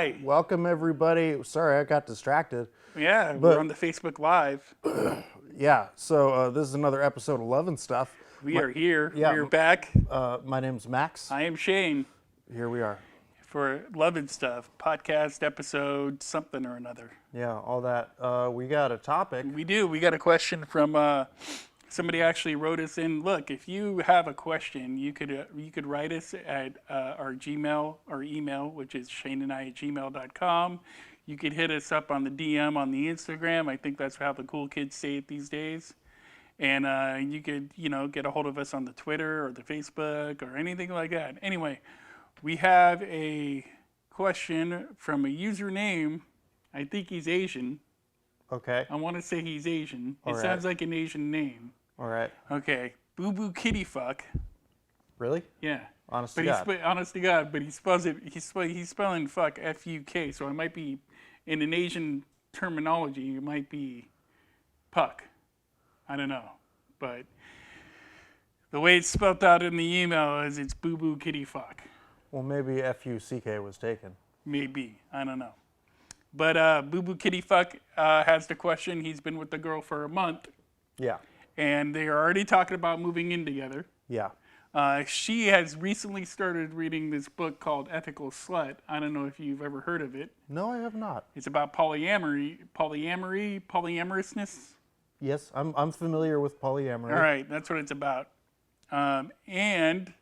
Hi. Welcome, everybody. Sorry, I got distracted. Yeah, But- we're on the Facebook Live. Yeah, so this is another episode of Love and Stuff. We are here. yeah, We're back. My name's Max. I am Shayne Here we are. for Love and Stuff podcast episode something or another. Yeah, all that. We got a topic. We do. We got a question from somebody actually wrote us in. Look, if you have a question, you could write us at our Gmail or email, which is shaneandI@gmail.com. You could hit us up on the DM on the Instagram. I think that's how the cool kids say it these days. And you could, get a hold of us on the Twitter or the Facebook or anything like that. Anyway, we have a question from a username. I think he's Asian. Okay. I want to say he's Asian. It All right. sounds like an Asian name. All right. Okay. Boo Boo Kitty Fuck. Really? Yeah. Honest to But God. honest to God, but he spells it. He's spelling fuck F-U-K. So it might be in an Asian terminology. It might be puck. I don't know, but the way it's spelled out in the email is it's Boo Boo Kitty Fuck. Well, maybe F-U-C-K was taken. Maybe, I don't know. But Boo Boo Kitty Fuck has the question. He's been with the girl for a month, Yeah. and they are already talking about moving in together. Yeah. She has recently started reading this book called Ethical Slut. I don't know if you've ever heard of it. No, I have not. It's about polyamorousness. Yes, I'm familiar with polyamory. All right, that's what it's about. And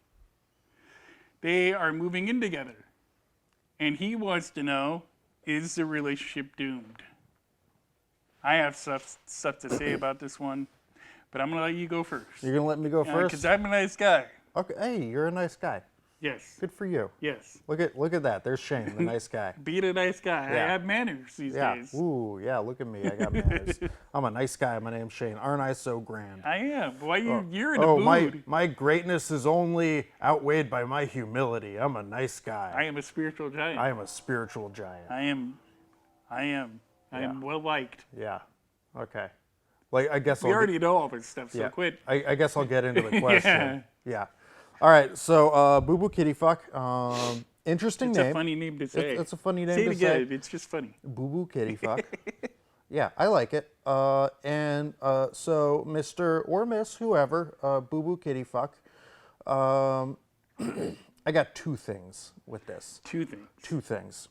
they are moving in together. And he wants to know, is the relationship doomed? I have stuff to say about this one, but I'm going to let you go first. You're going to let me go first? Because I'm a nice guy. Okay. Hey, you're a nice guy. Yes. Good for you. Yes. Look at that. There's Shane, the nice guy. Being a nice guy. Yeah. I have manners these Yeah. days. Ooh, yeah, look at me. I got manners. I'm a nice guy. My name's Shane. Aren't I so grand? I am. Why you're in a Oh, mood. my greatness is only outweighed by my humility. I'm a nice guy. I am a spiritual giant. I am a spiritual giant. I am well liked. Yeah. Okay. Like, I guess We I'll already know all this stuff, so yeah. quit. I guess I'll get into the question. Yeah. All right. So, Boo Boo Kitty Fuck. Interesting It's name. a funny name to say. It's a funny name say to it say. again. It's just funny. Boo Boo Kitty Fuck. Yeah, I like it. So Mr. or Miss, whoever, Boo Boo Kitty Fuck. I got two things with this. Two things. Two things.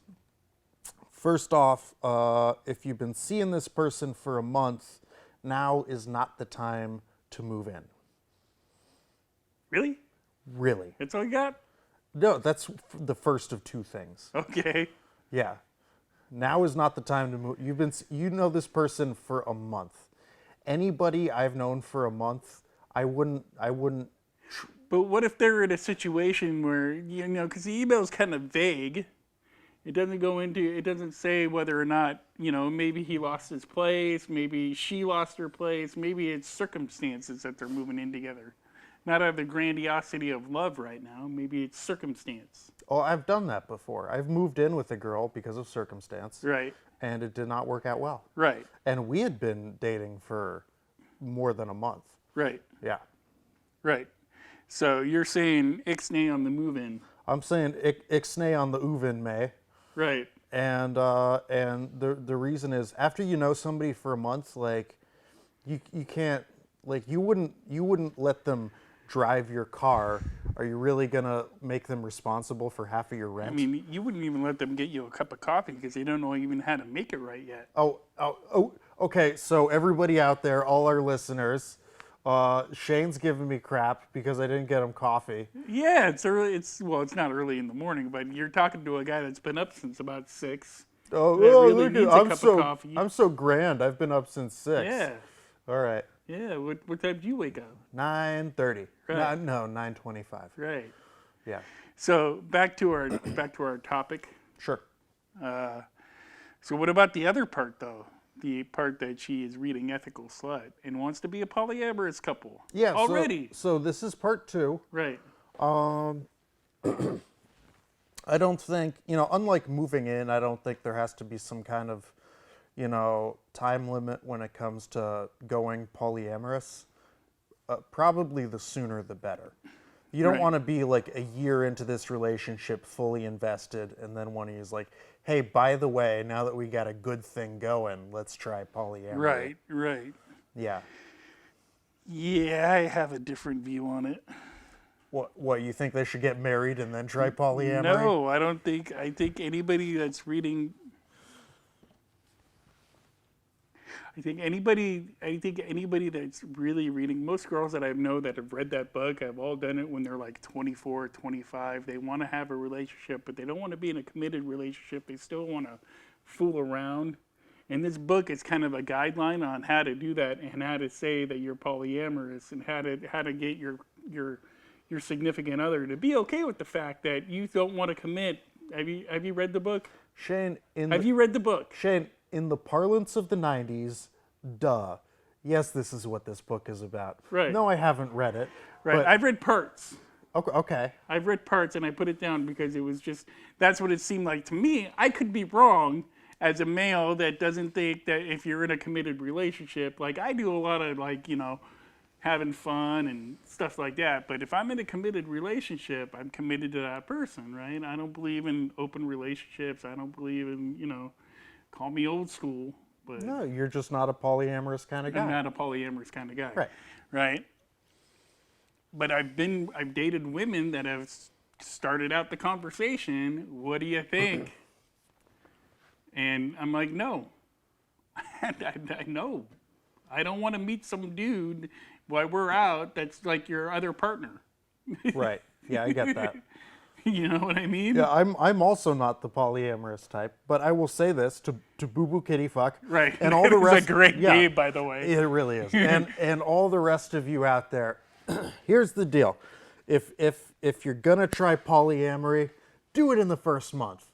First off, if you've been seeing this person for a month, now is not the time to move in. Really? Really. That's all you got? No, that's the first of two things. Okay. Yeah. Now is not the time to move. You know this person for a month. Anybody I've known for a month, I wouldn't. But what if they're in a situation where, because the email is kind of vague. It doesn't say whether or not, maybe he lost his place, maybe she lost her place, maybe it's circumstances that they're moving in together. Not out of the grandiosity of love right now, maybe it's circumstance. Oh, I've done that before. I've moved in with a girl because of circumstance, Right, and it did not work out well. right, And we had been dating for more than a month. right, Yeah. right. So you're saying ixnay on the move-in. I'm saying ixnay on the uvin may. Right. And the reason is after you know somebody for a month, like you can't, like you wouldn't let them drive your car. Are you really gonna make them responsible for half of your rent? I mean, you wouldn't even let them get you a cup of coffee because they don't know even how to make it right yet. Oh, okay. So everybody out there, all our listeners, Shane's giving me crap because I didn't get him coffee. Yeah, it's early. It's not early in the morning, but you're talking to a guy that's been up since about 6. Oh, That really look needs at a cup of coffee. I'm so grand. I've been up since 6. Yeah, All right. yeah. What time did you wake up? 9:30. Right. No, 9:25. Right. Yeah. So back to our topic. Sure. So what about the other part though? The part that she is reading Ethical Slut and wants to be a polyamorous couple. Yeah. Already. So this is part 2. Right. I don't think, unlike moving in, I don't think there has to be some kind of, time limit when it comes to going polyamorous. Probably the sooner the better. You don't Right. want to be like a year into this relationship fully invested and then one of you is like, hey, by the way, now that we got a good thing going, let's try polyamory. Right, right. Yeah. Yeah, I have a different view on it. What, you think they should get married and then try polyamory? No, I don't think. I think anybody that's reading. I think anybody that's really reading, most girls that I know that have read that book have all done it when they're like 24, 25. They want to have a relationship, but they don't want to be in a committed relationship. They still want to fool around. And this book is kind of a guideline on how to do that and how to say that you're polyamorous and how to get your significant other to be okay with the fact that you don't want to commit. Have you read the book? Shayne, Have you read the book? Shayne, in the parlance of the 90s, duh. Yes, this is what this book is about. Right. No, I haven't read it. Right. But, I've read parts. okay. I've read parts and I put it down because it was just, that's what it seemed like to me. I could be wrong as a male that doesn't think that if you're in a committed relationship, like I do a lot of like, having fun and stuff like that. But if I'm in a committed relationship, I'm committed to that person, right? I don't believe in open relationships. I don't believe in, call me old school, but No, you're just not a polyamorous kind of guy. I'm not a polyamorous kind of guy. Right. Right. But I've dated women that have started out the conversation. What do you think? And I'm like, no. I know. I don't want to meet some dude while we're out that's like your other partner. Right. Yeah, I get that. You know what I mean? Yeah, I'm also not the polyamorous type, but I will say this to Boo Boo Kitty Fuck. Right. And all the rest. It's a great game, by the way. It really is. And all the rest of you out there, here's the deal. If you're gonna try polyamory, do it in the first month.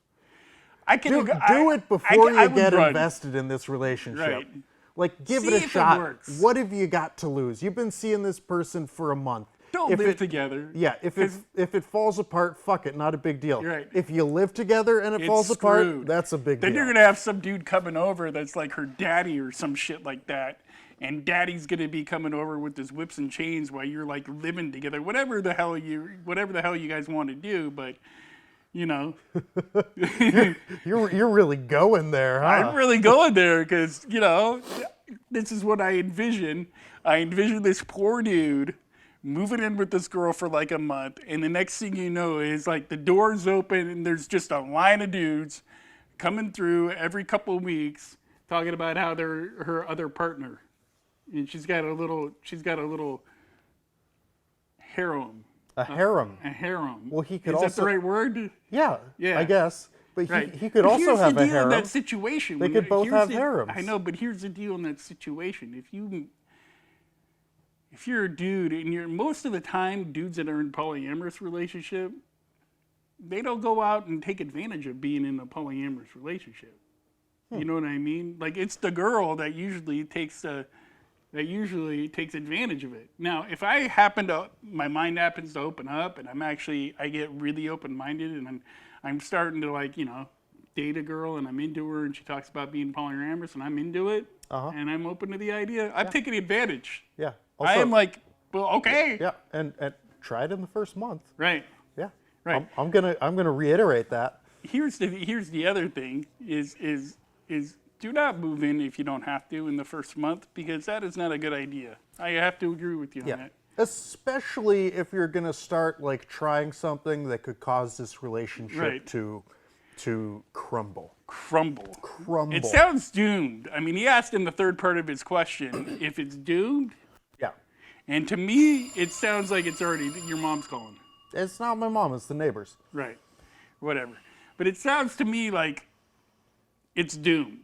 Do it before you get invested in this relationship. Right. Like, give See it a if it shot. works. What have you got to lose? You've been seeing this person for a month. Don't live together. Yeah, if it falls apart, fuck it, not a big deal. Right. If you live together and it It's falls screwed. apart, that's a big Then deal. you're gonna have some dude coming over that's like her daddy or some shit like that, and daddy's gonna be coming over with his whips and chains while you're like living together. Whatever the hell you guys want to do, but You're really going there, huh? I'm really going there because this is what I envision. I envision this poor dude moving in with this girl for like a month, and the next thing you know is like the door's open and there's just a line of dudes coming through every couple of weeks talking about how they're her other partner, and she's got a little harem. A harem. A harem. Well, he could Is that also- the right word? Yeah, Yeah. I guess. But Right. he could also here's have the a deal in harem. that situation. They could both Here's have the- harems. I know, but here's the deal in that situation. If you're a dude, and most of the time, dudes that are in polyamorous relationship, they don't go out and take advantage of being in a polyamorous relationship. You know what I mean? Like, it's the girl that usually takes advantage of it. Now, if my mind happens to open up, and I get really open-minded, and I'm starting to date a girl, and I'm into her, and she talks about being polyamorous, and I'm into it, and I'm open to the idea. I've taken advantage. Yeah. I am like, well, okay. Yeah, and try it in the first month. Right. Yeah. Right. I'm gonna reiterate that. Here's the other thing is do not move in if you don't have to in the first month, because that is not a good idea. I have to agree with you on that. Especially if you're gonna start like trying something that could cause this relationship Right. to crumble. Crumble. Crumble. It sounds doomed. I mean, he asked in the third part of his question if it's doomed, Yeah. and to me, it sounds like it's already your mom's calling. It's not my mom, it's the neighbors. Right. Whatever. But it sounds to me like it's doomed.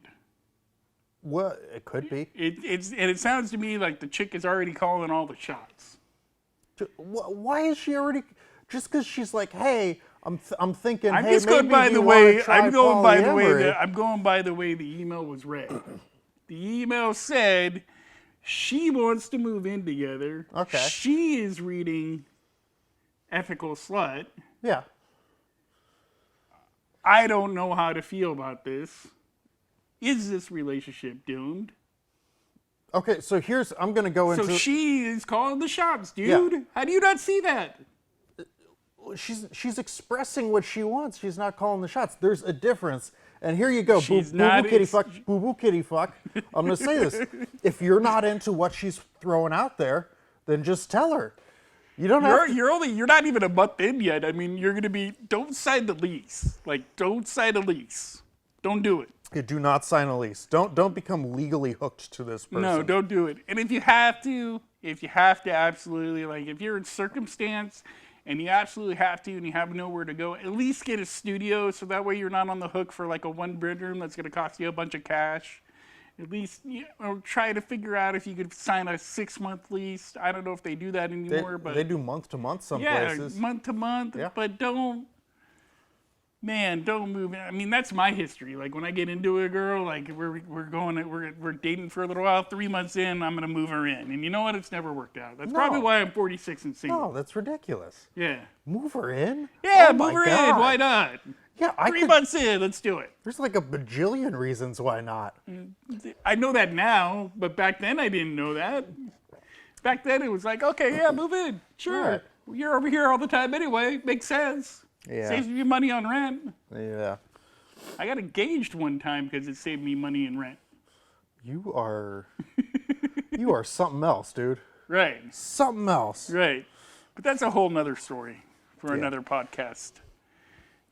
Well, it could be. It sounds to me like the chick is already calling all the shots. Why is she already? Just because she's like, hey, I'm thinking. I'm hey, just going maybe by you the wanna way. try I'm going by the way polyamory. that I'm going by the way the email was read. The email said she wants to move in together. Okay. She is reading Ethical Slut. Yeah. I don't know how to feel about this. Is this relationship doomed? Okay, so I'm gonna go into. So she is calling the shots, dude. Yeah. How do you not see that? She's expressing what she wants. She's not calling the shots. There's a difference. And here you go, boo She's boo not- kitty fuck, boo boo kitty fuck. I'm gonna say this: if you're not into what she's throwing out there, then just tell her. You don't have to. You're not even a month in yet. I mean, you're gonna be. Don't sign the lease. Like, don't sign a lease. Don't do it. You do not sign a lease. Don't become legally hooked to this person. No, don't do it. And if you have to absolutely, like, if you're in circumstance and you absolutely have to and you have nowhere to go, at least get a studio so that way you're not on the hook for like a 1-bedroom that's going to cost you a bunch of cash. At least, or try to figure out if you could sign a 6-month lease. I don't know if they do that anymore, but they do month to month some yeah, places. month to month. Yeah. But don't move in. I mean, that's my history. Like, when I get into a girl, like, we're dating for a little while. 3 months in, I'm gonna move her in, and you know what? It's never worked out. That's probably why I'm 46 and single. No, that's ridiculous. Yeah. Move her in? Yeah, Oh move my her God. in. Why not? Yeah, 3 months in, let's do it. There's like a bajillion reasons why not. I know that now, but back then I didn't know that. Back then it was like, okay, yeah, move in. Sure. Right. You're over here all the time anyway. Makes sense. Yeah. Saves you money on rent. Yeah. I got engaged one time because it saved me money in rent. You are something else, dude. Right. Something else. Right. But that's a whole nother story for another podcast.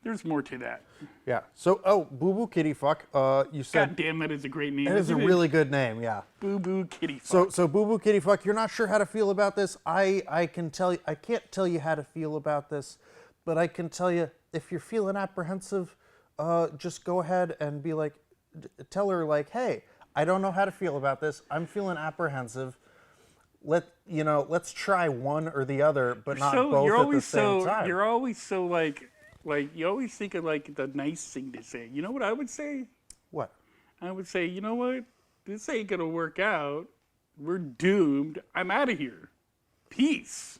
There's more to that. Yeah. So, Boo Boo Kitty Fuck, you said God damn, that is a great name. that is a isn't it? really good name, yeah. Boo Boo Kitty Fuck. So Boo Boo Kitty Fuck, you're not sure how to feel about this. I can tell you, I can't tell you how to feel about this, but I can tell you if you're feeling apprehensive, just go ahead and be like, tell her like, hey, I don't know how to feel about this. I'm feeling apprehensive. Let's try one or the other, but not both at the same time. You're always so like you always think of like the nice thing to say. You know what I would say? What? I would say, you know what? This ain't gonna work out. We're doomed. I'm out of here. Peace.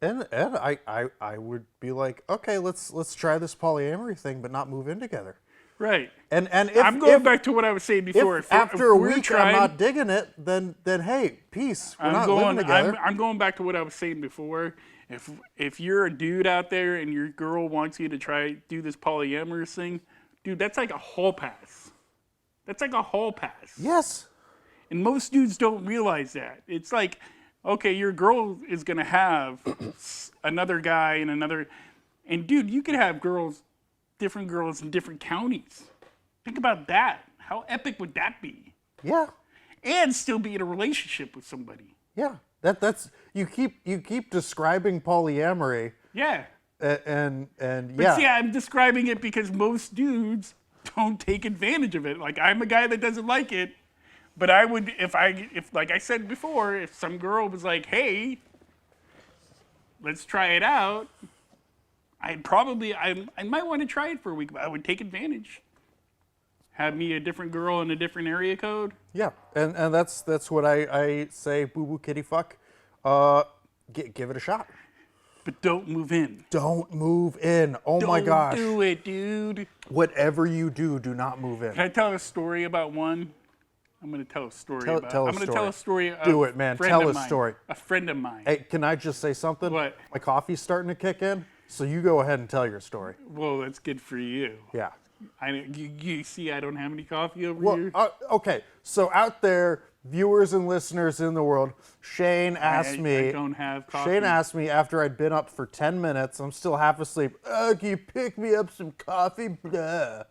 And I would be like, okay, let's try this polyamory thing, but not move in together. Right. And if I'm going back to what I was saying before. if after a week I'm not digging it, then hey, peace. We're not living together. I'm going back to what I was saying before. If you're a dude out there and your girl wants you to do this polyamorous thing, dude, that's like a hall pass. That's like a hall pass. Yes. And most dudes don't realize that. It's like, okay, your girl is gonna have another guy and dude, you could have different girls in different counties. Think about that. How epic would that be? Yeah. And still be in a relationship with somebody. Yeah. That's you keep describing polyamory. Yeah. And But yeah. see, I'm describing it because most dudes don't take advantage of it. Like, I'm a guy that doesn't like it, but I would, if like I said before, if some girl was like, hey, let's try it out, I might want to try it for a week, but I would take advantage. Have me a different girl in a different area code. Yeah. And that's what I say, boo boo kitty fuck. Give it a shot. But don't move in. Don't move in. Oh my gosh. Don't do it, dude. Whatever you do not move in. Can I tell a story about one? I'm going to tell a story Tell I'm going to tell a story. Do it, man. Tell a story. A friend of mine. Hey, can I just say something? What? My coffee's starting to kick in, so you go ahead and tell your story. Well, that's good for you. Yeah. You see, I don't have any coffee over Well, here. okay. So out there, viewers and listeners in the world, Shayne asked me. I don't have coffee. Shayne asked me after I'd been up for 10 minutes. I'm still half asleep. Can you pick me up some coffee? Blah.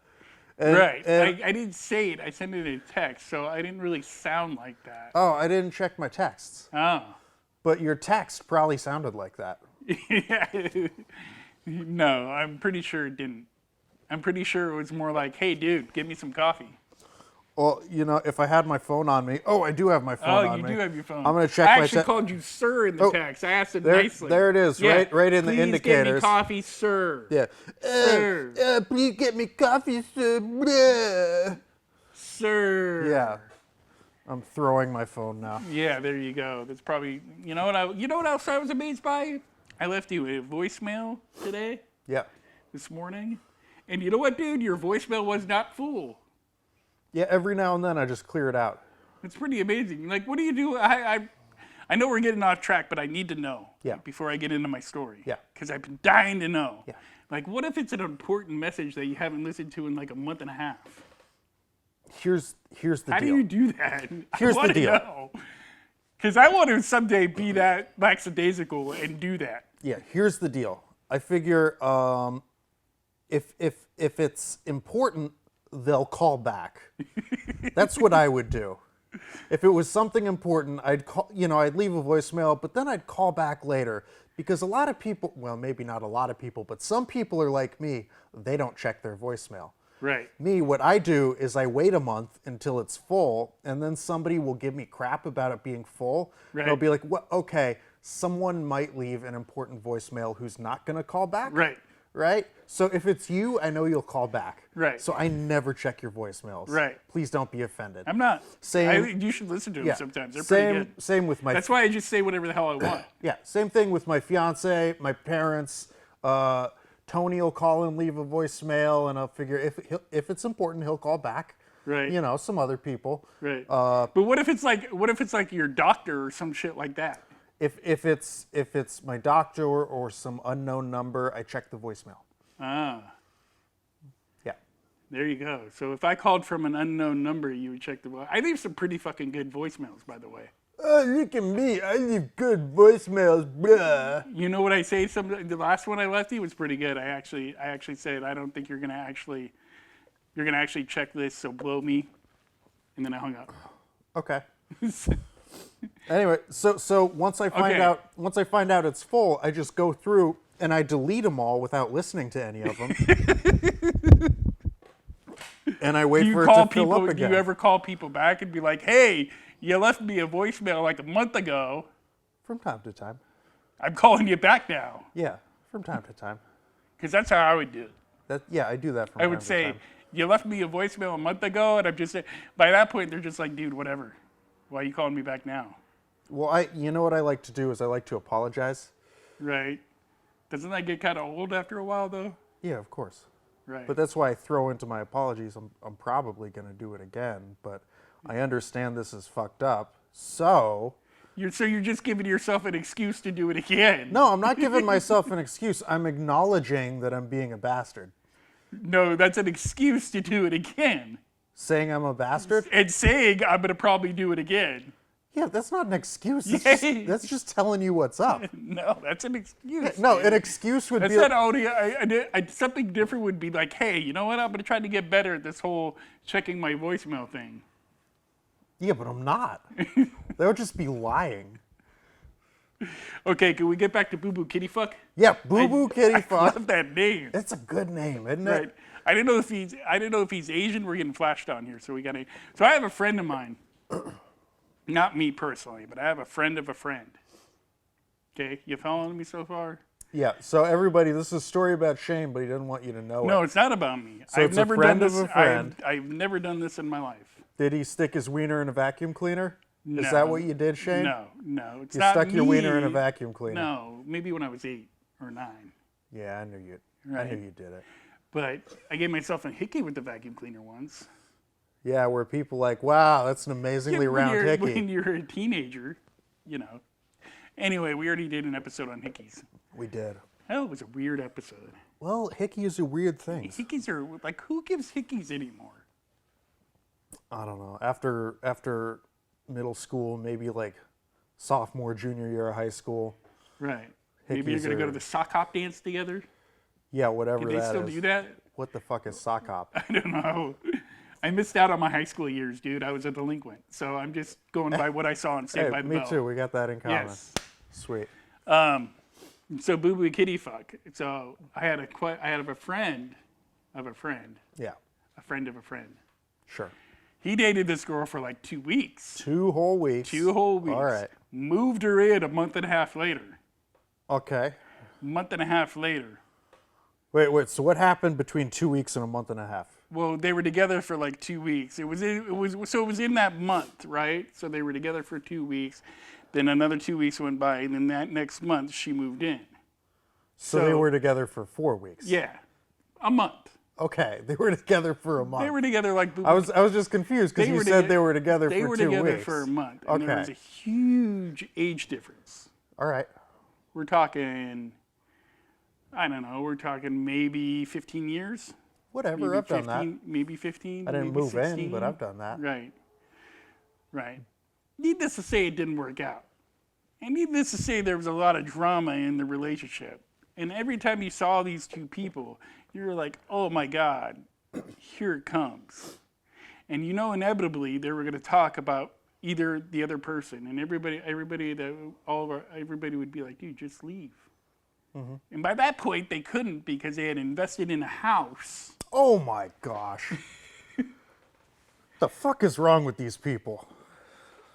Right. I didn't say it. I sent it in a text, so I didn't really sound like that. Oh, I didn't check my texts. Oh. But your text probably sounded like that. No, I'm pretty sure it didn't. I'm pretty sure it was more like, hey, dude, give me some coffee. Well, if I had my phone on me. Oh, I do have my phone on me. Oh, you do have your phone. I'm going to check my I actually called you sir in the text. I asked it nicely. There it is, Yeah. right in the Please indicators. give me coffee, sir. Yeah. Sir. Please get me coffee, sir. Blah. Sir. Yeah. I'm throwing my phone now. Yeah, there you go. That's probably, you know what else I was amazed by? I left you a voicemail today, Yeah. this morning. And you know what, dude? Your voicemail was not full. Yeah, every now and then I just clear it out. It's pretty amazing. Like, what do you do? I know we're getting off track, but I need to know Yeah. before I get into my story. Yeah. Because I've been dying to know. Yeah. Like, what if it's an important message that you haven't listened to in like a month and a half? Here's the How deal. do you do that? Here's the deal. Because I want to someday be that lackadaisical and do that. Yeah, here's the deal. I figure if it's important, they'll call back. That's what I would do. If it was something important, I'd call, I'd leave a voicemail, but then I'd call back later because a lot of people, well, maybe not a lot of people, but some people are like me, they don't check their voicemail. Right. Me, what I do is I wait a month until it's full, and then somebody will give me crap about it being full. Right. They'll be like, well, okay, someone might leave an important voicemail who's not going to call back. Right. Right? So if it's you, I know you'll call back. Right. So I never check your voicemails. Right. Please don't be offended. I'm not. Same. You should listen to them Yeah. sometimes. They're pretty good. Same with my. That's why I just say whatever the hell I want. Yeah. Same thing with my fiance, my parents. Tony will call and leave a voicemail, and I'll figure if it's important, he'll call back. Right. Some other people. Right. But what if it's like your doctor or some shit like that? If it's my doctor or some unknown number, I check the voicemail. Ah. Yeah. There you go. So if I called from an unknown number, you would check the voice. I leave some pretty fucking good voicemails, by the way. Oh, look at me. I leave good voicemails, bruh. You know what I say? The last one I left you was pretty good. I actually said, I don't think you're gonna actually check this, so blow me. And then I hung up. Okay. Anyway, so once I find out it's full, I just go through and I delete them all without listening to any of them. And I wait for it to fill up again. Do you ever call people back and be like, hey, you left me a voicemail like a month ago. From time to time. I'm calling you back now. Yeah, from time to time. Because that's how I would do it. I do that from I time would to say, time. you left me a voicemail a month ago, and I'm just saying, by that point, they're just like, dude, whatever. Why are you calling me back now? Well, you know what I like to do is I like to apologize. Right. Doesn't that get kind of old after a while, though? Yeah, of course. Right. But that's why I throw into my apologies. I'm probably going to do it again, but I understand this is fucked up. So you're just giving yourself an excuse to do it again. No, I'm not giving myself an excuse. I'm acknowledging that I'm being a bastard. No, that's an excuse to do it again. Saying I'm a bastard? And saying I'm going to probably do it again. Yeah, that's not an excuse. That's just telling you what's up. No, that's an excuse. No, man. an excuse would that's be... Not only, something different would be like, hey, you know what? I'm going to try to get better at this whole checking my voicemail thing. Yeah, but I'm not. That would just be lying. Okay, can we get back to Boo Boo Kitty Fuck? Yeah, Boo Boo Kitty Fuck. I love that name. It's a good name, isn't it? Right. I didn't know if he's Asian. We're getting flashed on here, so So I have a friend of mine. Not me personally, but I have a friend of a friend. Okay, you following me so far? Yeah. So everybody, this is a story about Shayne, but he didn't want you to know it. No, it's not about me. So it's a friend of a friend. I've never done this in my life. Did he stick his wiener in a vacuum cleaner? No. Is that what you did, Shayne? No, it's you not stuck me. Your wiener in a vacuum cleaner. No, maybe when I was 8 or 9. Yeah, I knew you. Right. I knew you did it. But I gave myself a hickey with the vacuum cleaner once. Yeah, where people like, wow, that's an amazingly round hickey. When you're a teenager, Anyway, we already did an episode on hickeys. We did. Hell, it was a weird episode. Well, hickeys are weird things. Hickeys are like, who gives hickeys anymore? I don't know. After middle school, maybe like sophomore, junior year of high school. Right. Maybe you're gonna go to the sock hop dance together. Yeah, whatever that is. Do they still do that? What the fuck is sock hop? I don't know. I missed out on my high school years, dude. I was a delinquent, so I'm just going by what I saw on Saved by the Bell. Me too. We got that in common. Yes. Sweet. So Boo Boo Kitty Fuck. So I had a friend of a friend. Yeah. A friend of a friend. Sure. He dated this girl for like 2 weeks. 2 whole weeks. 2 whole weeks. All right. Moved her in a month and a half later. Okay. Month and a half later. Wait. So what happened between 2 weeks and a month and a half? Well, they were together for like 2 weeks. It was in that month, right? So they were together for 2 weeks. Then another 2 weeks went by, and then that next month she moved in. So they were together for 4 weeks. Yeah, a month. Okay, they were together for a month. They were together like. I was just confused because you said they were together for 2 weeks. They were together for a month. And there was a huge age difference. All right. We're talking I don't know, we're talking maybe 15 years. Whatever, Maybe I've done that. Maybe 15. I didn't maybe move 16. in, but I've done that. Right. Right. Needless to say, it didn't work out. And needless to say, there was a lot of drama in the relationship. And every time you saw these two people, you were like, oh my God, here it comes. And you know, inevitably, they were going to talk about either the other person. And everybody would be like, dude, just leave. Mm-hmm. And by that point, they couldn't because they had invested in a house. Oh my gosh. The fuck is wrong with these people?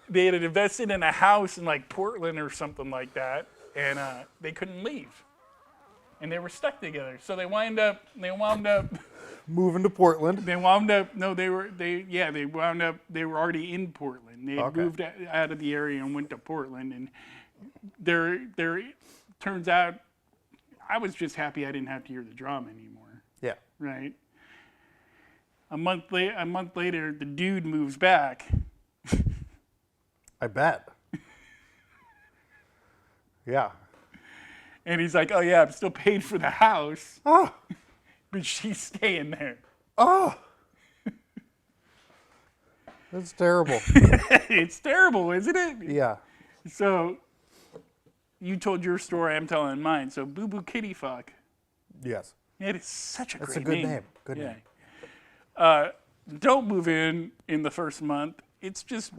They had invested in a house in like Portland or something like that, and they couldn't leave, and they were stuck together. So they wound up moving to Portland. They wound up they were already in Portland. They had moved out of the area and went to Portland, and there turns out I was just happy I didn't have to hear the drama anymore. Yeah. Right. A month later, the dude moves back. I bet. Yeah. And he's like, oh yeah, I'm still paid for the house. Oh. But she's staying there. Oh. That's terrible. It's terrible, isn't it? Yeah. So, you told your story, I'm telling mine. So, Boo Boo Kitty Fuck. Yes. It is such a That's great a good name. name. Good name. Don't move in the first month. It's just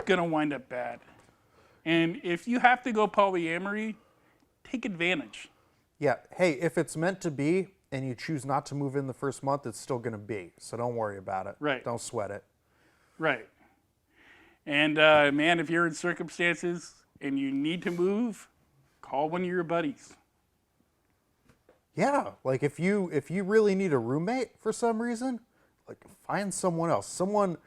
going to wind up bad. And if you have to go polyamory, take advantage. Yeah. Hey, if it's meant to be and you choose not to move in the first month, it's still going to be. So don't worry about it. Right. Don't sweat it. Right. And man, if you're in circumstances and you need to move, call one of your buddies. Yeah. Like if you really need a roommate for some reason, like find someone else. Someone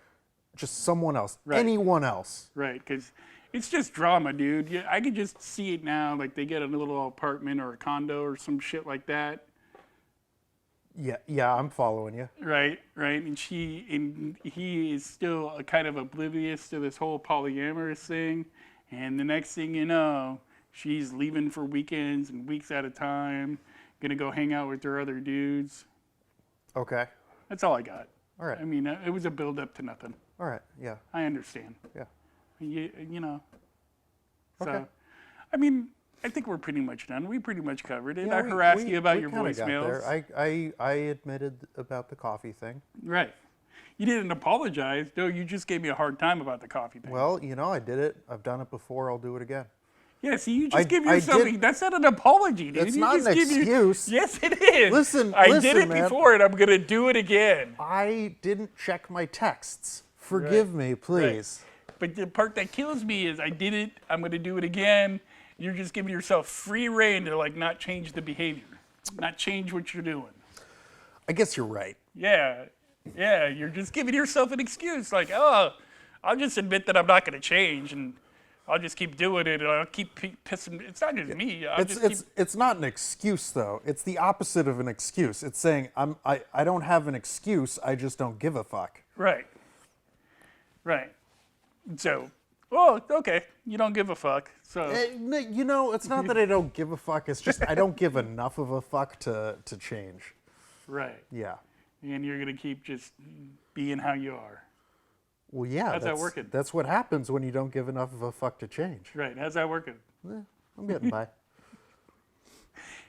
else. Right. Anyone else. Right, because it's just drama, dude. Yeah, I could just see it now. Like they get a little apartment or a condo or some shit like that. Yeah, I'm following you. Right. And he is still kind of oblivious to this whole polyamorous thing. And the next thing you know, she's leaving for weekends and weeks at a time, gonna go hang out with her other dudes. Okay. That's all I got. All right. I mean, it was a build up to nothing. All right. Yeah. I understand. Yeah. You know. Okay. So, I mean, I think we're pretty much done. We pretty much covered it. Yeah, I harassed we you about your kinda got voicemails. there. I admitted about the coffee thing. Right. You didn't apologize. No, you just gave me a hard time about the coffee thing. Well, I did it. I've done it before. I'll do it again. Yeah, see, you just give yourself... did- That's not an apology, dude. It's You not just an give excuse. Yes, it is. Listen, I did it man. before, and I'm going to do it again. I didn't check my texts. Forgive me, please. But the part that kills me is I did it, I'm going to do it again. You're just giving yourself free rein to, like, not change the behavior. Not change what you're doing. I guess you're right. Yeah, you're just giving yourself an excuse. Like, oh, I'll just admit that I'm not going to change, and I'll just keep doing it, and I'll keep pissing. It's not just me. It's not an excuse, though. It's the opposite of an excuse. It's saying, I don't have an excuse, I just don't give a fuck. Right. So, oh, okay, you don't give a fuck. So, It's not that I don't give a fuck, it's just I don't give enough of a fuck to change. right. Yeah. And you're going to keep just being how you are. Well, yeah. How's that working? That's what happens when you don't give enough of a fuck to change. Right. How's that working? I'm getting by.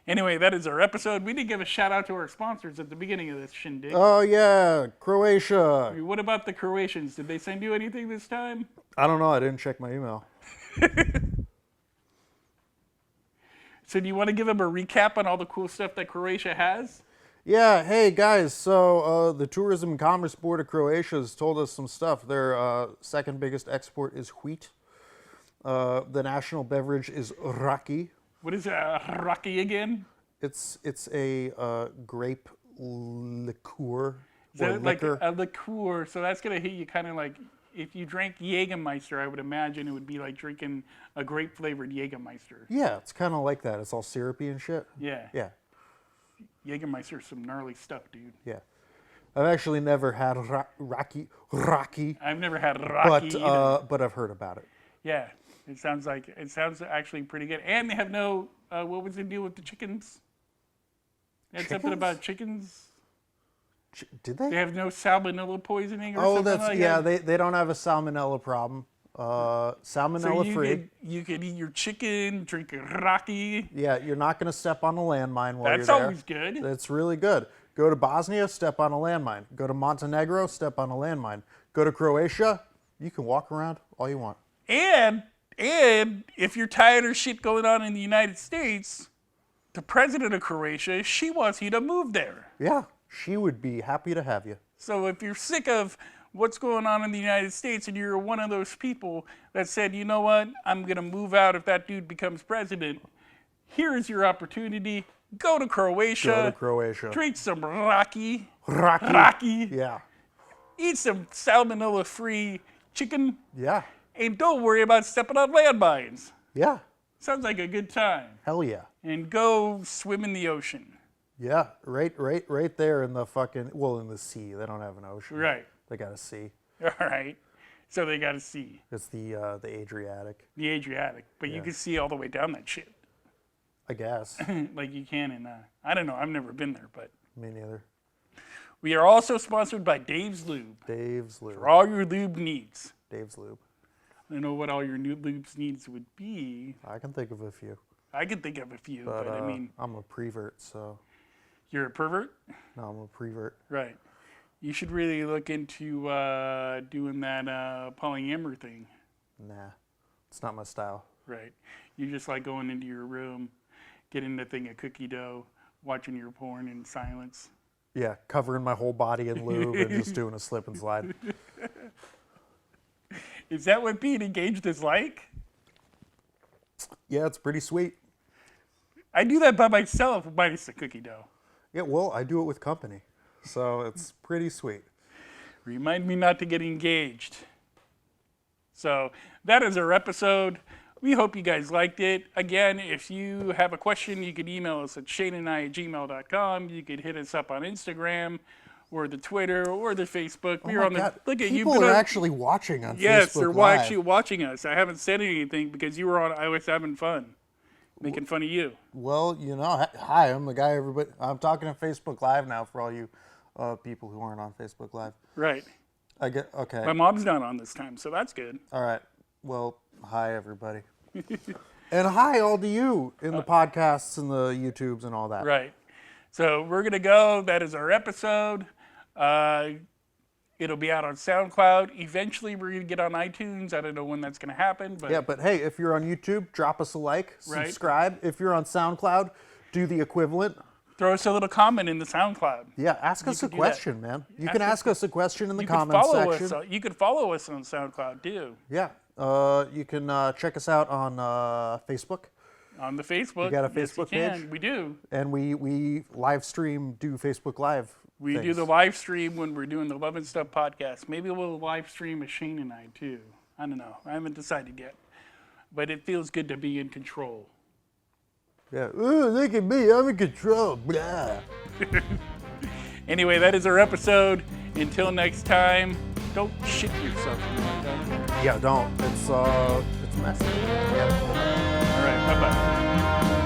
Anyway, that is our episode. We did give a shout out to our sponsors at the beginning of this shindig. Oh, yeah. Croatia. What about the Croatians? Did they send you anything this time? I don't know. I didn't check my email. So do you want to give them a recap on all the cool stuff that Croatia has? Yeah, hey guys, so the Tourism and Commerce Board of Croatia has told us some stuff. Their second biggest export is wheat. The national beverage is raki. What is raki again? It's a grape liqueur. Is that like a liqueur? So that's going to hit you kind of like, if you drank Jägermeister, I would imagine it would be like drinking a grape-flavored Jägermeister. Yeah, it's kind of like that. It's all syrupy and shit. Yeah. Yeah. Jägermeister is some gnarly stuff, dude. Yeah. I've actually never had raki. I've never had raki either. But I've heard about it. Yeah. It sounds actually pretty good. And they have no, what was the deal with the chickens? Had something about chickens. Did They they? have no salmonella poisoning or Oh, something that's like yeah. that. They don't have a salmonella problem. So Salmonella free. you could eat your chicken, drink a raki. Yeah, you're not going to step on a landmine while That's you're there. always good. That's really good. Go to Bosnia, step on a landmine. Go to Montenegro, step on a landmine. Go to Croatia, you can walk around all you want. And if you're tired of shit going on in the United States, the president of Croatia, she wants you to move there. Yeah, she would be happy to have you. So if you're sick of what's going on in the United States and you're one of those people that said, you know what, I'm going to move out if that dude becomes president, here's your opportunity. Go to Croatia. Go to Croatia. Drink some raki. Raki. Yeah. Eat some salmonella-free chicken. Yeah. And don't worry about stepping on landmines. Yeah. Sounds like a good time. Hell yeah. And go swim in the ocean. Yeah, right there in the fucking, well, in the sea. They don't have an ocean. Right. They got a sea. All right. So they got to see It's the Adriatic, the Adriatic, but you can see all the way down that shit. I guess. Like you can in, I don't know, I've never been there, but. Me neither. We are also sponsored by Dave's Lube. Dave's Lube. For all your lube needs. Dave's Lube. I don't know what all your new lubes needs would be. I can think of a few. I can think of a few, but I mean. I'm a prevert, so. You're a pervert? No, I'm a prevert. Right. You should really look into doing that polyamory thing. Nah, it's not my style. Right. You just like going into your room, getting the thing of cookie dough, watching your porn in silence. Yeah, covering my whole body in lube and just doing a slip and slide. Is that what being engaged is like? Yeah, it's pretty sweet. I do that by myself, minus the cookie dough. Yeah, well, I do it with company, so it's pretty sweet. Remind me not to get engaged. So that is our episode. We hope you guys liked it. Again, if you have a question, you can email us at ShayneandI@gmail.com. You could hit us up on Instagram or the Twitter or the Facebook. Oh my God. Look at People are actually watching on Yes, Facebook they're Live. actually watching us. I haven't said anything because you were on. I was having fun, making fun of you. Well, you know, hi, I'm the guy everybody. I'm talking on Facebook Live now for all you people who aren't on Facebook Live. Right. I get okay. My mom's not on this time, so that's good. All right. Well, hi everybody, and hi all to you in the podcasts and the YouTubes and all that. Right. So we're gonna go. That is our episode. It'll be out on SoundCloud. Eventually, we're gonna get on iTunes. I don't know when that's gonna happen, but Yeah, but hey, if you're on YouTube, drop us a like, Right. subscribe. If you're on SoundCloud, do the equivalent. throw us a little comment in the SoundCloud. Yeah, ask us a can do that. question, man. You can ask us a question in the You can comments follow section. us. You can follow us on SoundCloud too. Yeah, you can check us out on Facebook, On the Facebook. You got a Yes, you Facebook can. page? We do. and we live stream, do Facebook Live. We do the live stream when we're doing the Love and Stuff podcast. Maybe we'll live stream with Shayne and I too. I don't know. I haven't decided yet. But it feels good to be in control. Yeah. Ooh, look at me, I'm in control. Blah. Anyway, that is our episode. Until next time, don't shit yourself. Yeah, don't. It's messy. Yeah. All right, bye-bye.